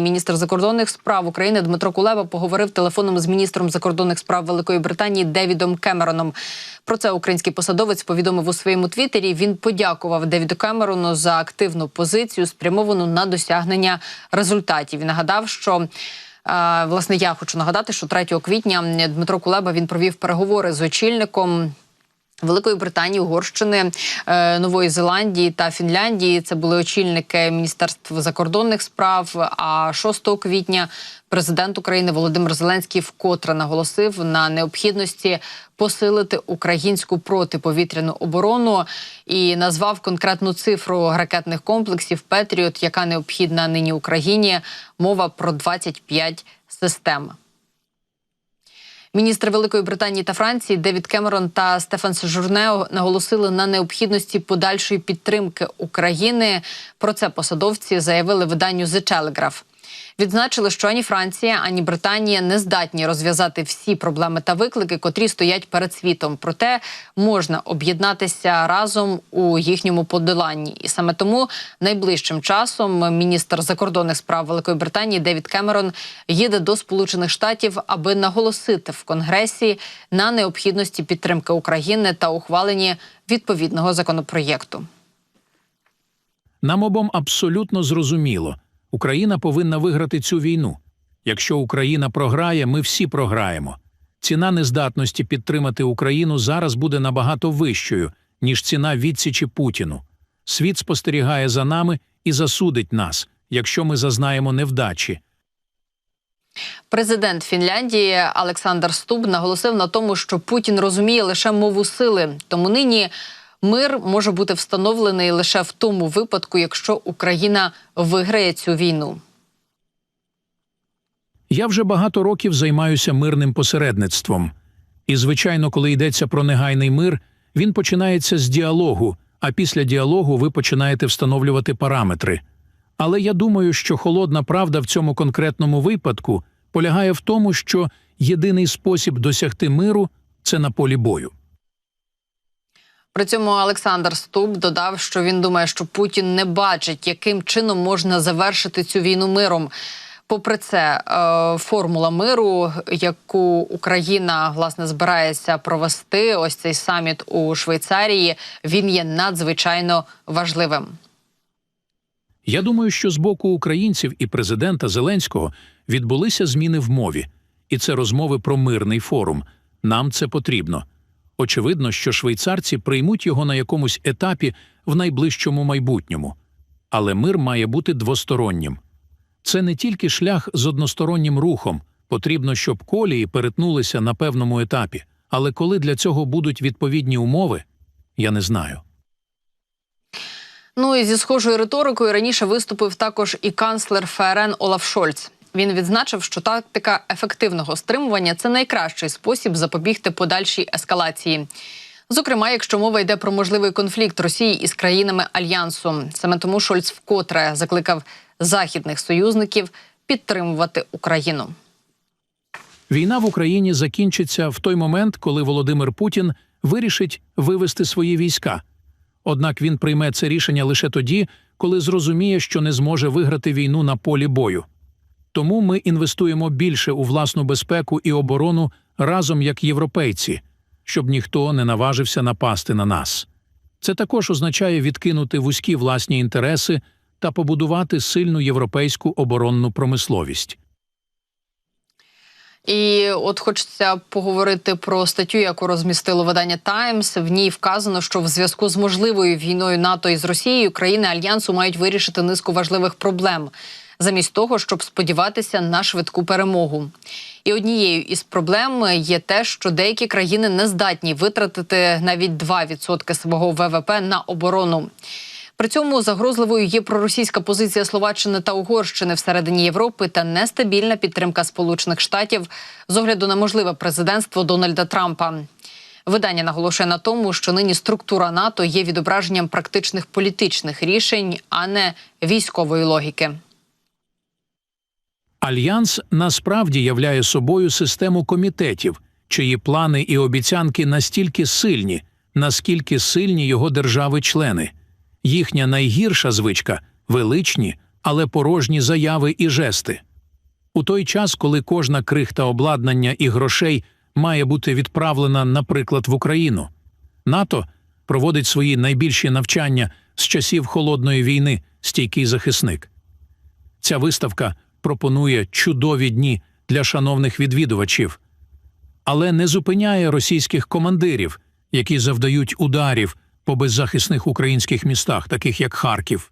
міністр закордонних справ України Дмитро Кулеба поговорив телефоном з міністром закордонних справ Великої Британії Девідом Кемероном. Про це український посадовець повідомив у своєму твіттері. Він подякував Девіду Кемерону за активну позицію, спрямовану на досягнення результатів. І нагадав, що власне, я хочу нагадати, що 3 квітня Дмитро Кулеба він провів переговори з очільником Великої Британії, Угорщини, Нової Зеландії та Фінляндії. Це були очільники Міністерств закордонних справ. А 6 квітня президент України Володимир Зеленський вкотре наголосив на необхідності посилити українську протиповітряну оборону і назвав конкретну цифру ракетних комплексів «Петріот», яка необхідна нині Україні. Мова про 25 систем. Міністри Великої Британії та Франції Девід Кемерон та Стефан Сежурне наголосили на необхідності подальшої підтримки України. Про це посадовці заявили виданню The Telegraph. Відзначили, що ані Франція, ані Британія не здатні розв'язати всі проблеми та виклики, котрі стоять перед світом. Проте можна об'єднатися разом у їхньому подоланні. І саме тому найближчим часом міністр закордонних справ Великої Британії Девід Кемерон їде до Сполучених Штатів, аби наголосити в Конгресі на необхідності підтримки України та ухваленні відповідного законопроєкту. Нам обом абсолютно зрозуміло. Україна повинна виграти цю війну. Якщо Україна програє, ми всі програємо. Ціна нездатності підтримати Україну зараз буде набагато вищою, ніж ціна відсічі Путіну. Світ спостерігає за нами і засудить нас, якщо ми зазнаємо невдачі. Президент Фінляндії Олександр Стуб наголосив на тому, що Путін розуміє лише мову сили. Тому нині мир може бути встановлений лише в тому випадку, якщо Україна виграє цю війну. Я вже багато років займаюся мирним посередництвом. І, звичайно, коли йдеться про негайний мир, він починається з діалогу, а після діалогу ви починаєте встановлювати параметри. Але я думаю, що холодна правда в цьому конкретному випадку полягає в тому, що єдиний спосіб досягти миру – це на полі бою. При цьому Олександр Стуб додав, що він думає, що Путін не бачить, яким чином можна завершити цю війну миром. Попри це, формула миру, яку Україна, власне, збирається провести, ось цей саміт у Швейцарії, він є надзвичайно важливим. Я думаю, що з боку українців і президента Зеленського відбулися зміни в мові. І це розмови про мирний форум. Нам це потрібно. Очевидно, що швейцарці приймуть його на якомусь етапі в найближчому майбутньому. Але мир має бути двостороннім. Це не тільки шлях з одностороннім рухом. Потрібно, щоб колії перетнулися на певному етапі. Але коли для цього будуть відповідні умови, я не знаю. Ну і зі схожою риторикою раніше виступив також і канцлер ФРН Олаф Шольц. Він відзначив, що тактика ефективного стримування – це найкращий спосіб запобігти подальшій ескалації. Зокрема, якщо мова йде про можливий конфлікт Росії із країнами Альянсу. Саме тому Шольц вкотре закликав західних союзників підтримувати Україну. Війна в Україні закінчиться в той момент, коли Володимир Путін вирішить вивести свої війська. Однак він прийме це рішення лише тоді, коли зрозуміє, що не зможе виграти війну на полі бою. Тому ми інвестуємо більше у власну безпеку і оборону разом як європейці, щоб ніхто не наважився напасти на нас. Це також означає відкинути вузькі власні інтереси та побудувати сильну європейську оборонну промисловість. І от хочеться поговорити про статтю, яку розмістило видання «Таймс». В ній вказано, що в зв'язку з можливою війною НАТО із Росією країни Альянсу мають вирішити низку важливих проблем, замість того, щоб сподіватися на швидку перемогу. І однією із проблем є те, що деякі країни не здатні витратити навіть 2% свого ВВП на оборону. При цьому загрозливою є проросійська позиція Словаччини та Угорщини всередині Європи та нестабільна підтримка Сполучених Штатів з огляду на можливе президентство Дональда Трампа. Видання наголошує на тому, що нині структура НАТО є відображенням практичних політичних рішень, а не військової логіки. Альянс насправді являє собою систему комітетів, чиї плани і обіцянки настільки сильні, наскільки сильні його держави-члени. Їхня найгірша звичка – величні, але порожні заяви і жести. У той час, коли кожна крихта обладнання і грошей має бути відправлена, наприклад, в Україну, НАТО проводить свої найбільші навчання з часів Холодної війни «Стійкий захисник». Ця виставка пропонує чудові дні для шановних відвідувачів, але не зупиняє російських командирів, які завдають ударів по беззахисних українських містах, таких як Харків.